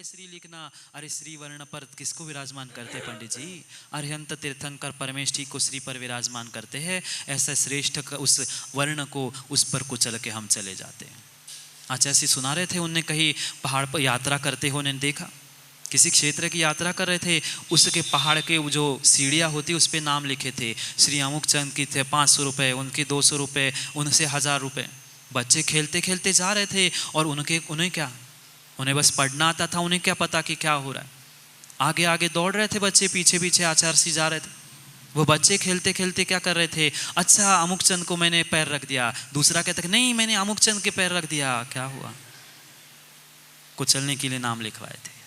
श्री लिखना। अरे श्री वर्ण पर किसको विराजमान करते हैं पंडित जी? अरिहंत तीर्थंकर परमेष्ठी को श्री पर विराजमान करते हैं। ऐसा श्रेष्ठ उस वर्ण को उस पर कुचल के हम चले जाते हैं। आचार्य सुना रहे थे, उनने कहीं पहाड़ पर यात्रा करते हो, उन्होंने देखा किसी क्षेत्र की यात्रा कर रहे थे, उसके पहाड़ के जो सीढ़ियाँ होती उस पर नाम लिखे थे। श्री अमुक चंद की थे 500 रुपये, उनके 200 रुपये, उनसे 1000 रुपये। बच्चे खेलते खेलते जा रहे थे और उन्हें बस पढ़ना आता था, उन्हें क्या पता कि क्या हो रहा है। आगे आगे दौड़ रहे थे बच्चे, पीछे पीछे आचार्य जी जा रहे थे। वो बच्चे खेलते खेलते क्या कर रहे थे, अच्छा अमुक चंद को मैंने पैर रख दिया। दूसरा कहता नहीं मैंने अमुक चंद के पैर रख दिया। क्या हुआ? कुचलने के लिए नाम लिखवाए थे,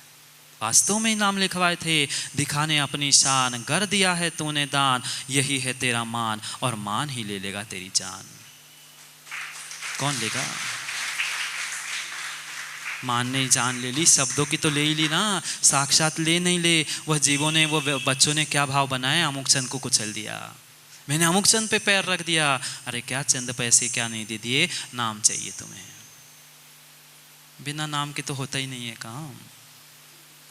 वास्तव में नाम लिखवाए थे, दिखाने अपनी शान। कर दिया है तूने दान, यही है तेरा मान, और मान ही ले लेगा तेरी जान। कौन लेगा? मान ने जान ले ली, शब्दों की तो ले ही ली ना, साक्षात ले नहीं ले। वह जीवों ने, वो बच्चों ने क्या भाव बनाया, अमुक चंद को कुचल दिया, मैंने अमुक चंद पे पैर रख दिया। अरे क्या चंद पैसे क्या नहीं दे दिए, नाम चाहिए तुम्हें। बिना नाम के तो होता ही नहीं है काम,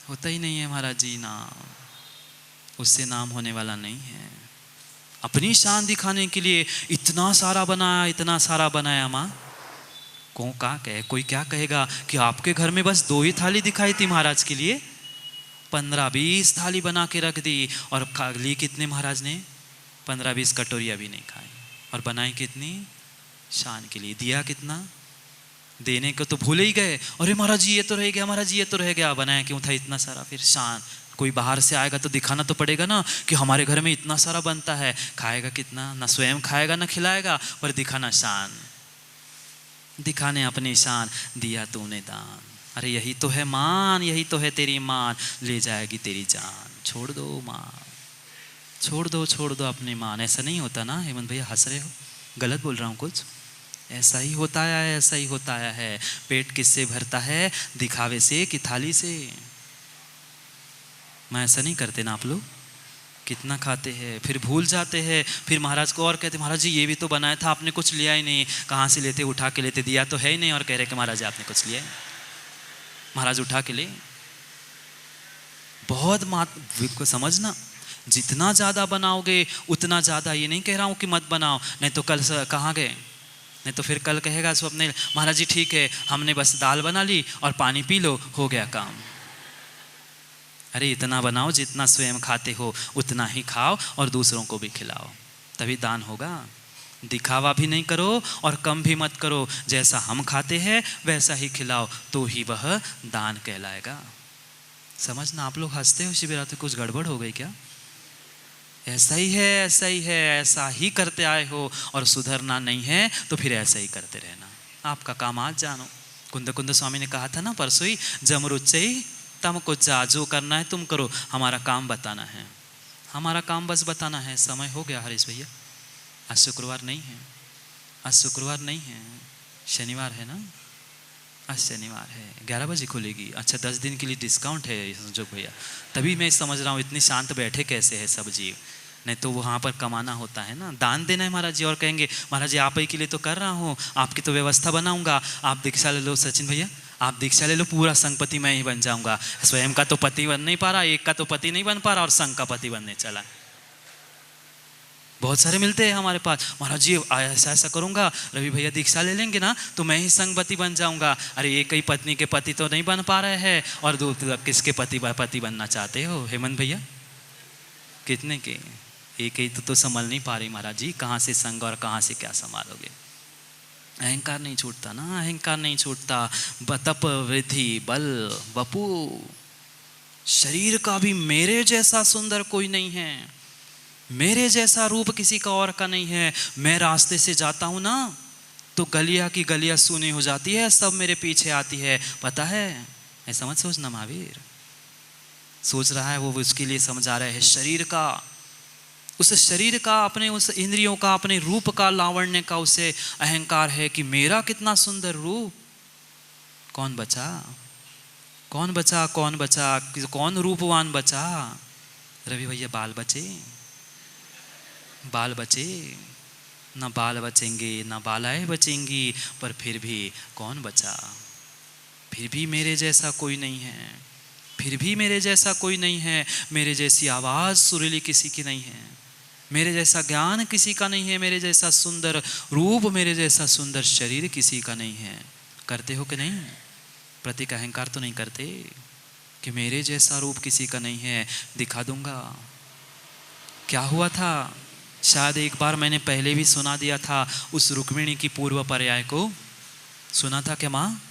होता ही नहीं है महाराज जी नाम, उससे नाम होने वाला नहीं है। अपनी शान दिखाने के लिए इतना सारा बनाया, इतना सारा बनाया। माँ को क्या कहे, कोई क्या कहेगा कि आपके घर में बस 2 ही थाली दिखाई थी महाराज के लिए, 15-20 थाली बना के रख दी। और खा ली कितने महाराज ने? 15-20 कटोरियाँ भी नहीं खाई। और बनाई कितनी? शान के लिए। दिया कितना? देने को तो भूल ही गए। अरे महाराज जी ये तो रह गया, महाराज जी ये तो रह गया। बनाया क्यों था इतना सारा? फिर शान। कोई बाहर से आएगा तो दिखाना तो पड़ेगा ना कि हमारे घर में इतना सारा बनता है। खाएगा कितना? ना स्वयं खाएगा ना खिलाएगा, पर दिखाना शान, दिखाने अपनी शान। दिया तूने दान, अरे यही तो है मान, यही तो है तेरी मान, ले जाएगी तेरी जान। छोड़ दो मान, छोड़ दो अपनी मान। ऐसा नहीं होता ना हेमंत भैया? हंस रहे हो, गलत बोल रहा हूँ कुछ? ऐसा ही होता है, ऐसा ही होता है। पेट किससे भरता है? दिखावे से कि थाली से? मैं ऐसा नहीं करते ना आप लोग? कितना खाते हैं, फिर भूल जाते हैं। फिर महाराज को और कहते महाराज जी ये भी तो बनाया था, आपने कुछ लिया ही नहीं। कहाँ से लेते? उठा के लेते, दिया तो है ही नहीं। और कह रहे कि महाराज आपने कुछ लिया। महाराज उठा के ले। बहुत को समझना, जितना ज़्यादा बनाओगे उतना ज़्यादा। ये नहीं कह रहा हूँ कि मत बनाओ, नहीं तो कल कहाँ गए, नहीं तो फिर कल कहेगा स्वप्न महाराज जी ठीक है हमने बस दाल बना ली और पानी पी लो, हो गया काम। अरे इतना बनाओ जितना स्वयं खाते हो उतना ही खाओ और दूसरों को भी खिलाओ, तभी दान होगा। दिखावा भी नहीं करो और कम भी मत करो। जैसा हम खाते हैं वैसा ही खिलाओ, तो ही वह दान कहलाएगा। समझना। आप लोग हंसते हो शिवरात्रि, कुछ गड़बड़ हो गई क्या? ऐसा ही है, ऐसा ही है, ऐसा ही करते आए हो और सुधरना नहीं है तो फिर ऐसा ही करते रहना। आपका काम आज जानो। कुंद स्वामी ने कहा था ना परसों ही, जमरुच्चई तम को जा, जो करना है तुम करो, हमारा काम बताना है, हमारा काम बस बताना है। समय हो गया हरीश भैया, आज शुक्रवार नहीं है, आज शुक्रवार नहीं है, शनिवार है ना? आज शनिवार है, 11 बजे खुलेगी। अच्छा 10 दिन के लिए डिस्काउंट है संजोग भैया, तभी मैं समझ रहा हूँ इतनी शांत बैठे कैसे है सब जीव। नहीं तो वहाँ पर कमाना होता है ना, दान देना है महाराज जी। और कहेंगे महाराज जी आप ही के लिए तो कर रहा हूँ, आपकी तो व्यवस्था बनाऊंगा, आप दीक्षा ले लो। सचिन भैया आप दीक्षा ले लो, पूरा संघपति मैं ही बन जाऊंगा। स्वयं का तो पति बन नहीं पा रहा, एक का तो पति नहीं बन पा रहा और संघ का पति बनने चला। बहुत सारे मिलते हैं हमारे पास, महाराज जी ऐसा ऐसा करूंगा, रवि भैया दीक्षा ले लेंगे ना तो मैं ही संघपति बन जाऊंगा। अरे एक ही पत्नी के पति तो नहीं बन पा रहे हैं और किसके पति बनना चाहते हो हेमंत भैया? कितने के? एक ही तो संभाल नहीं पा रही महाराज जी, कहाँ से संग और कहाँ से क्या संभालोगे? अहंकार नहीं छूटता ना, अहंकार नहीं छूटता। तप वृद्धि बल वपु, शरीर का भी मेरे जैसा सुंदर कोई नहीं है, मेरे जैसा रूप किसी का और का नहीं है। मैं रास्ते से जाता हूं ना तो गलियां की गलियां सूनी हो जाती है, सब मेरे पीछे आती है, पता है? ऐसा मत सोचना महावीर, सोच रहा है वो उसके लिए समझा रहे हैं। शरीर का, उस शरीर का, अपने उस इंद्रियों का, अपने रूप का, लावण्य का उसे अहंकार है कि मेरा कितना सुंदर रूप। कौन बचा? कौन बचा? कौन बचा? कौन रूपवान बचा? रवि भैया बाल बचे? बाल बचे? ना बाल बचेंगे ना बालाएं बचेंगी, पर फिर भी कौन बचा? फिर भी मेरे जैसा कोई नहीं है। फिर भी मेरे जैसा कोई नहीं है, मेरे जैसी आवाज़ सुरीली किसी की नहीं है, मेरे जैसा ज्ञान किसी का नहीं है, मेरे जैसा सुंदर रूप, मेरे जैसा सुंदर शरीर किसी का नहीं है। करते हो कि नहीं? प्रतीक अहंकार तो नहीं करते कि मेरे जैसा रूप किसी का नहीं है, दिखा दूंगा। क्या हुआ था, शायद एक बार मैंने पहले भी सुना दिया था, उस रुक्मिणी की पूर्व पर्याय को सुना था क्या माँ?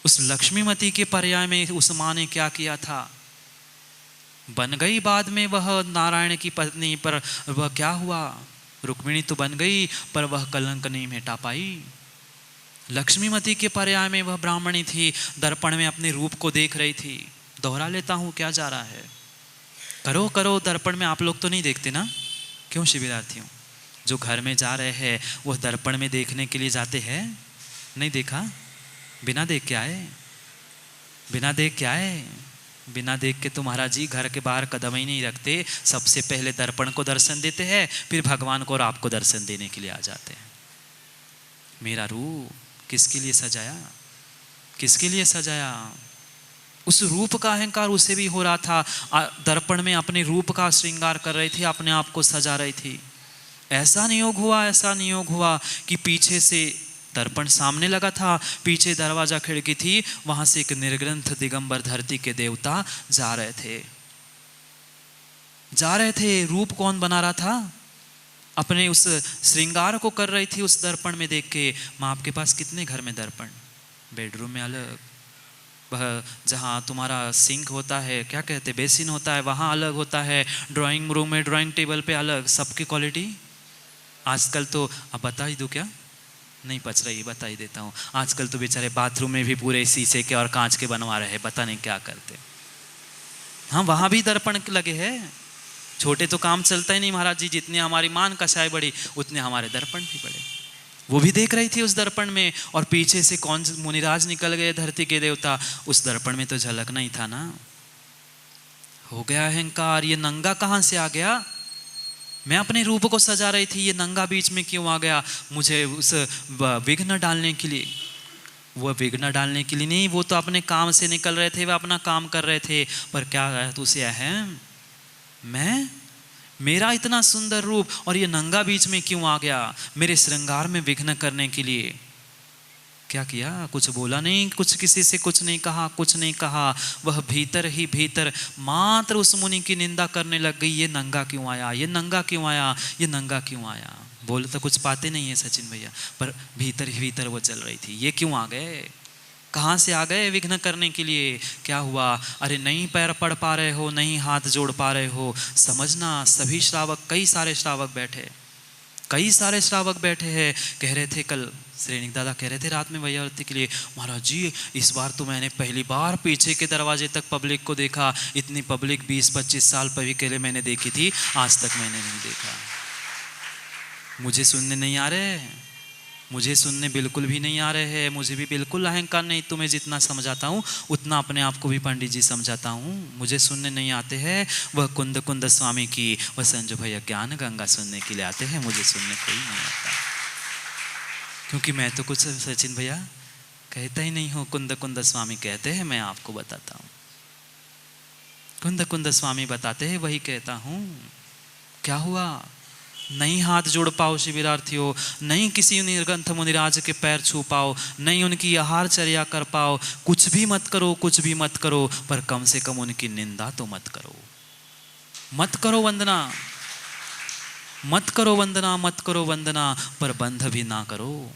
उस लक्ष्मीमती के पर्याय में उस माँ ने क्या किया था? बन गई बाद में वह नारायण की पत्नी, पर वह क्या हुआ? रुक्मिणी तो बन गई पर वह कलंक नहीं मिटा पाई। लक्ष्मीमती के पर्याय में वह ब्राह्मणी थी, दर्पण में अपने रूप को देख रही थी। दोहरा लेता हूँ, क्या जा रहा है? करो करो, दर्पण में आप लोग तो नहीं देखते ना? क्यों शिविरार्थियों? जो घर में जा रहे हैं वो दर्पण में देखने के लिए जाते हैं? नहीं देखा? बिना देख के आए? बिना देख के आए? बिना देख के तो महाराज जी घर के बाहर कदम ही नहीं रखते। सबसे पहले दर्पण को दर्शन देते हैं, फिर भगवान को और आपको दर्शन देने के लिए आ जाते हैं। मेरा रूप किसके लिए सजाया? किसके लिए सजाया? उस रूप का अहंकार उसे भी हो रहा था। दर्पण में अपने रूप का श्रृंगार कर रही थी, अपने आप को सजा रही थी। ऐसा नियोग हुआ, ऐसा नियोग हुआ कि पीछे से दर्पण सामने लगा था, पीछे दरवाजा खिड़की थी, वहां से एक निर्ग्रंथ दिगंबर धरती के देवता जा रहे थे। रूप कौन बना रहा था? अपने उस श्रृंगार को कर रही थी उस दर्पण में देख के। माँ, आपके पास कितने घर में दर्पण? बेडरूम में अलग, वह जहाँ तुम्हारा सिंक होता है, क्या कहते, बेसिन होता है, वहाँ अलग होता है, ड्राइंग रूम में ड्राइंग टेबल पे अलग, सबकी क्वालिटी। आजकल तो अब बता ही दूँ क्या? नहीं पच रही, बता ही देता हूँ। आजकल तो बेचारे बाथरूम में भी पूरे शीशे के और कांच के बनवा रहे हैं, पता नहीं क्या करते। हाँ, वहाँ भी दर्पण लगे हैं। छोटे तो काम चलता ही नहीं महाराज जी, जितने हमारी मान कषाय बड़ी उतने हमारे दर्पण भी बड़े। वो भी देख रही थी उस दर्पण में, और पीछे से कौन मुनिराज निकल गए, धरती के देवता। उस दर्पण में तो झलकना ही था ना। हो गया अहंकार, ये नंगा कहाँ से आ गया? मैं अपने रूप को सजा रही थी, ये नंगा बीच में क्यों आ गया? मुझे उस विघ्न डालने के लिए। वो विघ्न डालने के लिए नहीं, वो तो अपने काम से निकल रहे थे, वह अपना काम कर रहे थे। पर क्या है तो उसे अहम, मैं, मेरा इतना सुंदर रूप और ये नंगा बीच में क्यों आ गया? मेरे श्रृंगार में विघ्न करने के लिए। क्या किया? कुछ बोला नहीं, कुछ किसी से कुछ नहीं कहा, कुछ नहीं कहा। वह भीतर ही भीतर मात्र उस मुनि की निंदा करने लग गई। ये नंगा क्यों आया? ये नंगा क्यों आया? ये नंगा क्यों आया? बोल तो कुछ पाते नहीं है सचिन भैया, पर भीतर ही भीतर वो चल रही थी। ये क्यों आ गए? कहाँ से आ गए विघ्न करने के लिए? क्या हुआ? अरे नहीं पैर पड़ पा रहे हो, नहीं हाथ जोड़ पा रहे हो, समझना। सभी श्रावक, कई सारे श्रावक बैठे हैं। कह रहे थे कल, श्रेणिक दादा कह रहे थे रात में वैयावृत्ति के लिए, महाराज जी इस बार तो मैंने पहली बार पीछे के दरवाजे तक पब्लिक को देखा। इतनी पब्लिक 20-25 साल पहले मैंने देखी थी, आज तक मैंने नहीं देखा। मुझे सुनने नहीं आ रहे, मुझे सुनने बिल्कुल भी नहीं आ रहे हैं। मुझे भी बिल्कुल अहंकार नहीं, तुम्हें जितना समझाता हूँ उतना अपने आप को भी पंडित जी समझाता हूँ। मुझे सुनने नहीं आते हैं। वह कुंद स्वामी की, वह संजय भैया ज्ञान गंगा सुनने के लिए आते हैं, मुझे सुनने कोई नहीं आता। क्योंकि मैं तो कुछ सचिन भैया कहता ही नहीं हूँ। कुंद स्वामी कहते हैं, मैं आपको बताता हूँ। कुंद स्वामी बताते हैं, वही कहता हूँ। क्या हुआ? नहीं हाथ जोड़ पाओ शिविरार्थियों, नहीं किसी निर्ग्रंथ मुनिराज के पैर छू पाओ, नहीं उनकी आहार चर्या कर पाओ, कुछ भी मत करो, कुछ भी मत करो, पर कम से कम उनकी निंदा तो मत करो। मत करो वंदना, मत करो वंदना, मत करो वंदना, पर बंध भी ना करो।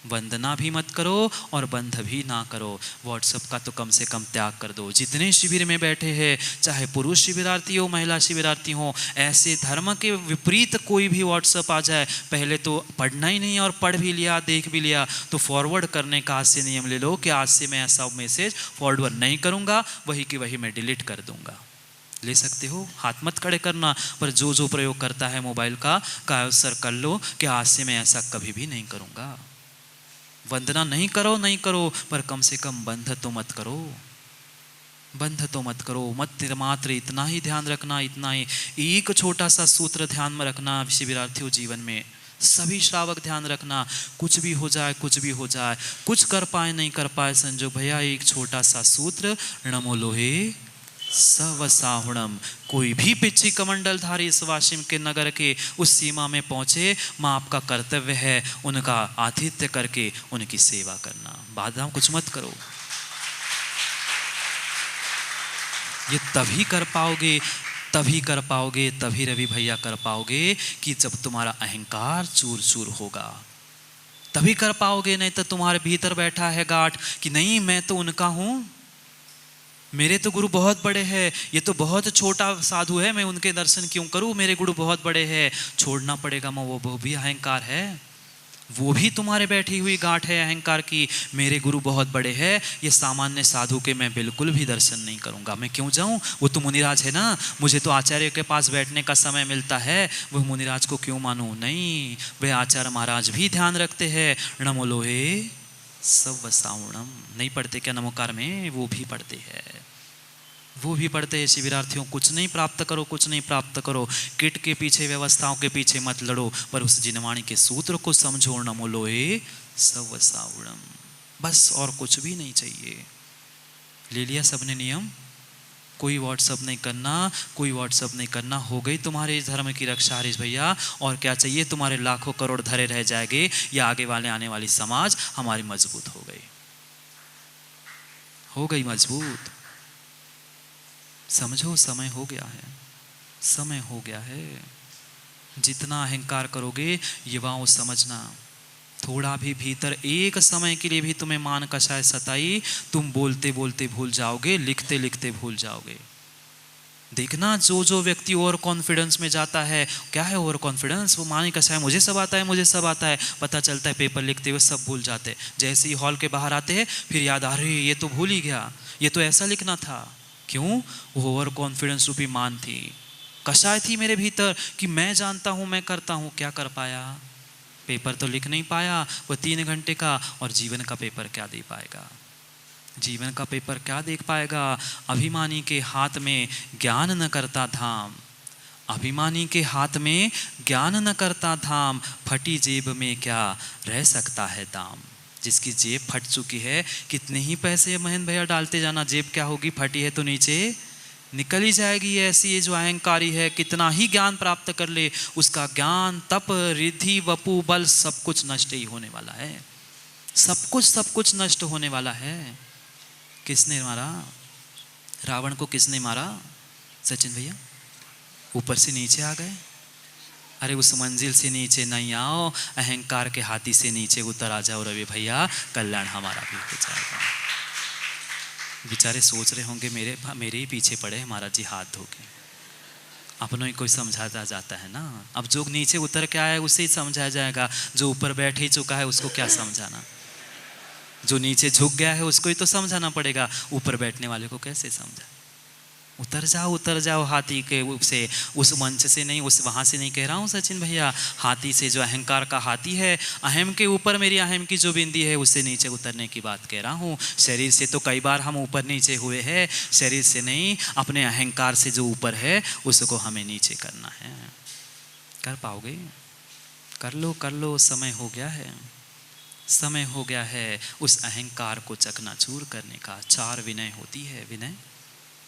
वंदना भी मत करो और बंध भी ना करो। व्हाट्सएप का तो कम से कम त्याग कर दो। जितने शिविर में बैठे हैं, चाहे पुरुष शिविरार्थी हो, महिला शिविरार्थी हो, ऐसे धर्म के विपरीत कोई भी व्हाट्सएप आ जाए, पहले तो पढ़ना ही नहीं, और पढ़ भी लिया, देख भी लिया, तो फॉरवर्ड करने का आज से नियम ले लो कि आज से मैं ऐसा मैसेज फॉरवर्ड नहीं करूँगा, वही की वही मैं डिलीट कर दूँगा। ले सकते हो, हाथ मत खड़े करना, पर जो प्रयोग करता है मोबाइल का अवसर कर लो कि आज से मैं ऐसा कभी भी नहीं करूँगा। वंदना नहीं करो, पर कम से कम बंध तो मत करो, बंध तो मत करो। मत मात्र इतना ही ध्यान रखना, इतना ही एक छोटा सा सूत्र ध्यान में रखना शिविरार्थियों जीवन में। सभी श्रावक ध्यान रखना, कुछ भी हो जाए, कुछ भी हो जाए, कुछ कर पाए नहीं कर पाए संजोग भैया, एक छोटा सा सूत्र, नमो लोहे सवसाहुणम। कोई भी पिछी कमंडलधारी इस वाशिम के नगर के उस सीमा में पहुंचे, माँ आपका कर्तव्य है उनका आतिथ्य करके उनकी सेवा करना। बाधा कुछ मत करो। ये तभी कर पाओगे, तभी कर पाओगे, तभी रवि भैया कर पाओगे कि जब तुम्हारा अहंकार चूर चूर होगा, तभी कर पाओगे। नहीं तो तुम्हारे भीतर बैठा है गांठ कि नहीं मैं तो उनका हूं, मेरे तो गुरु बहुत बड़े हैं, ये तो बहुत छोटा साधु है, मैं उनके दर्शन क्यों करूं, मेरे गुरु बहुत बड़े हैं। छोड़ना पड़ेगा मां, वो भी अहंकार है, वो भी तुम्हारे बैठी हुई गांठ है अहंकार की। मेरे गुरु बहुत बड़े हैं, ये सामान्य साधु के मैं बिल्कुल भी दर्शन नहीं करूंगा, मैं क्यों जाऊं, वो तो मुनिराज है ना, मुझे तो आचार्य के पास बैठने का समय मिलता है, वो मुनिराज को क्यों मानूं। नहीं, वे आचार्य महाराज भी ध्यान रखते हैं। नमो लोहे सवसाउणम, नहीं पढ़ते क्या नमोकार में, वो भी पढ़ते हैं, वो भी पढ़ते हैं। शिविरार्थियों, कुछ नहीं प्राप्त करो, कुछ नहीं प्राप्त करो, किट के पीछे व्यवस्थाओं के पीछे मत लड़ो, पर उस जिनवाणी के सूत्र को समझो। नमो लोहे सवसाउणम, बस और कुछ भी नहीं चाहिए। ले लिया सबने नियम, कोई व्हाट्सअप नहीं करना, कोई व्हाट्सअप नहीं करना, हो गई तुम्हारे धर्म की रक्षा हरीश भैया। और क्या चाहिए, तुम्हारे लाखों करोड़ धरे रह जाएंगे, या आगे वाले आने वाली समाज हमारी मजबूत हो गई, हो गई मजबूत। समझो, समय हो गया है, समय हो गया है। जितना अहंकार करोगे, युवाओं समझना, थोड़ा भी भीतर एक समय के लिए भी तुम्हें मान कषाय सताई, तुम बोलते बोलते भूल जाओगे, लिखते लिखते भूल जाओगे। देखना, जो जो व्यक्ति ओवर कॉन्फिडेंस में जाता है, क्या है ओवर कॉन्फिडेंस, वो मान कषाय मुझे सब आता है, मुझे सब आता है, पता चलता है पेपर लिखते हुए सब भूल जाते। जैसे ही हॉल के बाहर आते हैं, फिर याद आ रही, ये तो भूल ही गया, ये तो ऐसा लिखना था। क्यों, वो ओवर कॉन्फिडेंस रूपी मान थी, कषाय थी मेरे भीतर कि मैं जानता हूं, मैं करता हूं। क्या कर पाया, पेपर तो लिख नहीं पाया वो 3 घंटे का, और जीवन का पेपर क्या दे पाएगा, जीवन का पेपर क्या देख पाएगा। अभिमानी के हाथ में ज्ञान न करता धाम, अभिमानी के हाथ में ज्ञान न करता धाम, फटी जेब में क्या रह सकता है दाम। जिसकी जेब फट चुकी है, कितने ही पैसे महेंद्र भैया डालते जाना, जेब क्या होगी, फटी है तो नीचे निकल ही जाएगी। ऐसी ये जो अहंकारी है, कितना ही ज्ञान प्राप्त कर ले, उसका ज्ञान तप रिद्धि वपु बल सब कुछ नष्ट ही होने वाला है, सब कुछ नष्ट होने वाला है। किसने मारा रावण को, किसने मारा, सचिन भैया, ऊपर से नीचे आ गए। अरे उस मंजिल से नीचे नहीं आओ, अहंकार के हाथी से नीचे उतर आ जाओ रवि भैया, कल्याण हमारा भी हो जाएगा। बेचारे सोच रहे होंगे मेरे ही पीछे पड़े महाराज जी हाथ धो के, अपनों ही कोई समझाता जाता है ना। अब जो नीचे उतर के आया उसे ही समझाया जाएगा, जो ऊपर बैठ ही चुका है उसको क्या समझाना, जो नीचे झुक गया है उसको ही तो समझाना पड़ेगा, ऊपर बैठने वाले को कैसे समझा। उतर जाओ हाथी के से, उस मंच से नहीं, उस वहाँ से नहीं कह रहा हूँ सचिन भैया, हाथी से, जो अहंकार का हाथी है, अहम के ऊपर मेरी अहम की जो बिंदी है उससे नीचे उतरने की बात कह रहा हूँ। शरीर से तो कई बार हम ऊपर नीचे हुए हैं, शरीर से नहीं, अपने अहंकार से जो ऊपर है उसको हमें नीचे करना है। कर पाओगे, कर लो, समय हो गया है, समय हो गया है उस अहंकार को चकनाचूर करने का। 4 विनय होती है, विनय,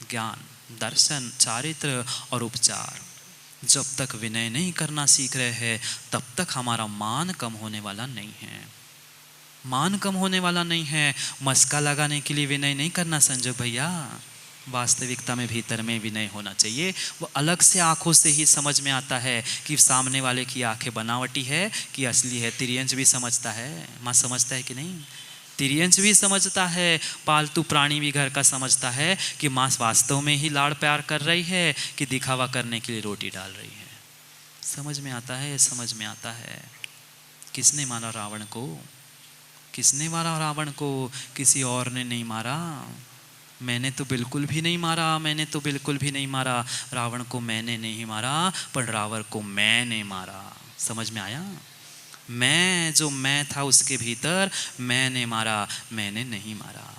ज्ञान, दर्शन, चारित्र और उपचार। जब तक विनय नहीं करना सीख रहे हैं, तब तक हमारा मान कम होने वाला नहीं है, मान कम होने वाला नहीं है। मस्का लगाने के लिए विनय नहीं करना संजय भैया, वास्तविकता में भीतर में विनय होना चाहिए। वो अलग से आंखों से ही समझ में आता है कि सामने वाले की आंखें बनावटी है कि असली है। तिर्यंच भी समझता है, माँ समझता है कि नहीं, तिर्यंच भी समझता है, पालतू प्राणी भी घर का समझता है कि माँ वास्तव में ही लाड़ प्यार कर रही है कि दिखावा करने के लिए रोटी डाल रही है। समझ में आता है, समझ में आता है। किसने मारा रावण को, किसने मारा रावण को, किसी और ने नहीं मारा। मैंने तो बिल्कुल भी नहीं मारा, मैंने तो बिल्कुल भी नहीं मारा। रावण को मैंने नहीं मारा, पर रावण को मैंने मारा। समझ में आया, मैं जो मैं था उसके भीतर मैंने मारा, मैंने नहीं मारा।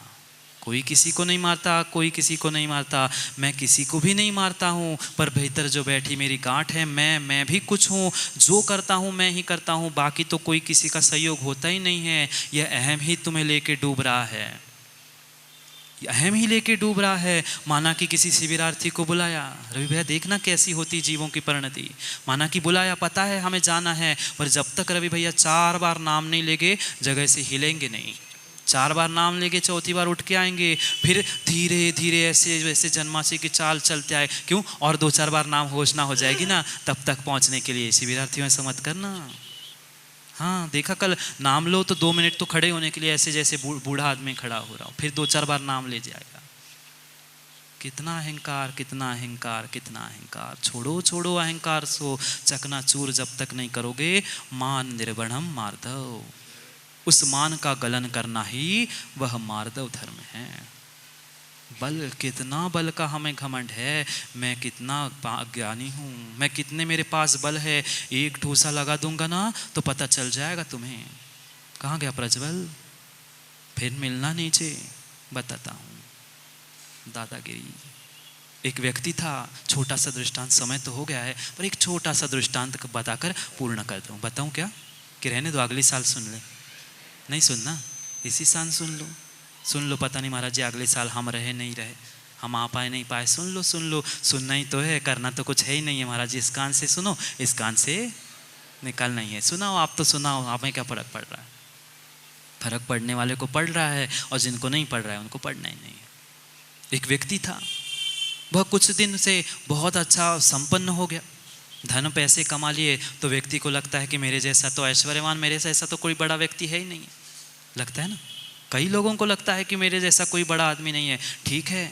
कोई किसी को नहीं मारता, कोई किसी को नहीं मारता, मैं किसी को भी नहीं मारता हूँ, पर भीतर जो बैठी मेरी गांठ है, मैं भी कुछ हूँ, जो करता हूँ मैं ही करता हूँ, बाकी तो कोई किसी का सहयोग होता ही नहीं है। यह अहम ही तुम्हें लेके डूब रहा है, अहम ही लेके डूब रहा है। माना कि किसी शिविरार्थी को बुलाया, रवि भैया देखना कैसी होती जीवों की परिणति। माना कि बुलाया, पता है हमें जाना है, पर जब तक रवि भैया 4 बार नाम नहीं लेंगे जगह से हिलेंगे नहीं। 4 बार नाम लेके चौथी बार उठ के आएंगे, फिर धीरे धीरे ऐसे वैसे जन्मासी की चाल चलते आए। क्यों? और 2-4 बार नाम घोषणा हो जाएगी ना, तब तक पहुंचने के लिए। शिविरार्थियों ऐसा मत करना। हाँ देखा, कल नाम लो तो 2 मिनट तो खड़े होने के लिए ऐसे जैसे बूढ़ा आदमी खड़ा हो रहा हो, फिर 2-4 बार नाम ले जाएगा। कितना अहंकार, कितना अहंकार, कितना अहंकार। छोड़ो छोड़ो अहंकार सो, चकनाचूर जब तक नहीं करोगे मान निर्वणम मार्दव। उस मान का गलन करना ही वह मार्दव धर्म है। बल, कितना बल का हमें घमंड है। मैं कितना ज्ञानी हूँ, मैं कितने मेरे पास बल है, एक ठूसा लगा दूंगा ना तो पता चल जाएगा तुम्हें। कहाँ गया प्रज्वल? फिर मिलना नीचे, बताता हूँ। दादागिरी। एक व्यक्ति था, छोटा सा दृष्टांत, समय तो हो गया है पर एक छोटा सा दृष्टांत बताकर पूर्ण कर दूँ। बताऊँ क्या कि रहने दो, अगले साल सुन ले? नहीं सुनना, इसी साल सुन लो। पता नहीं महाराज जी अगले साल हम रहे नहीं रहे, हम आ पाए नहीं पाए। सुन लो, सुनना ही तो है, करना तो कुछ है ही नहीं है। महाराज जी इस कान से सुनो, इस कान से निकालना ही है। सुनाओ आप तो सुनाओ, हमें क्या फर्क पड़ रहा है? फर्क पड़ने वाले को पड़ रहा है और जिनको नहीं पड़ रहा है उनको पढ़ना ही नहीं है। एक व्यक्ति था, वह कुछ दिन से बहुत अच्छा संपन्न हो गया, धन पैसे कमा लिए। तो व्यक्ति को लगता है कि मेरे जैसा तो ऐश्वर्यवान, मेरे जैसा तो कोई बड़ा व्यक्ति है ही नहीं है। लगता है ना, कई लोगों को लगता है कि मेरे जैसा कोई बड़ा आदमी नहीं है। ठीक है,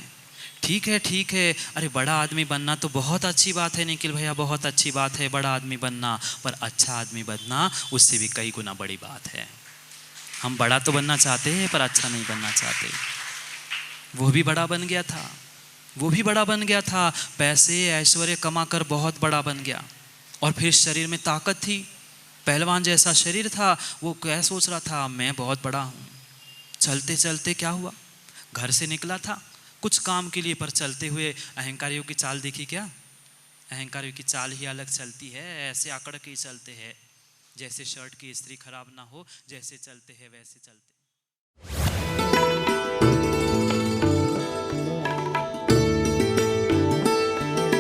ठीक है, ठीक है। अरे बड़ा आदमी बनना तो बहुत अच्छी बात है निखिल भैया, बहुत अच्छी बात है बड़ा आदमी बनना, पर अच्छा आदमी बनना उससे भी कई गुना बड़ी बात है। हम बड़ा तो बनना चाहते हैं पर अच्छा नहीं बनना चाहते। वो भी बड़ा बन गया था, वो भी बड़ा बन गया था, पैसे ऐश्वर्य कमाकर बहुत बड़ा बन गया। और फिर शरीर में ताकत थी, पहलवान जैसा शरीर था। वो क्या सोच रहा था, मैं बहुत बड़ा हूँ। चलते चलते क्या हुआ, घर से निकला था कुछ काम के लिए, पर चलते हुए अहंकारियों की चाल देखी क्या? अहंकारियों की चाल ही अलग चलती है, ऐसे आकड़ के ही चलते हैं, जैसे शर्ट की इस्त्री खराब ना हो, जैसे चलते हैं वैसे चलते।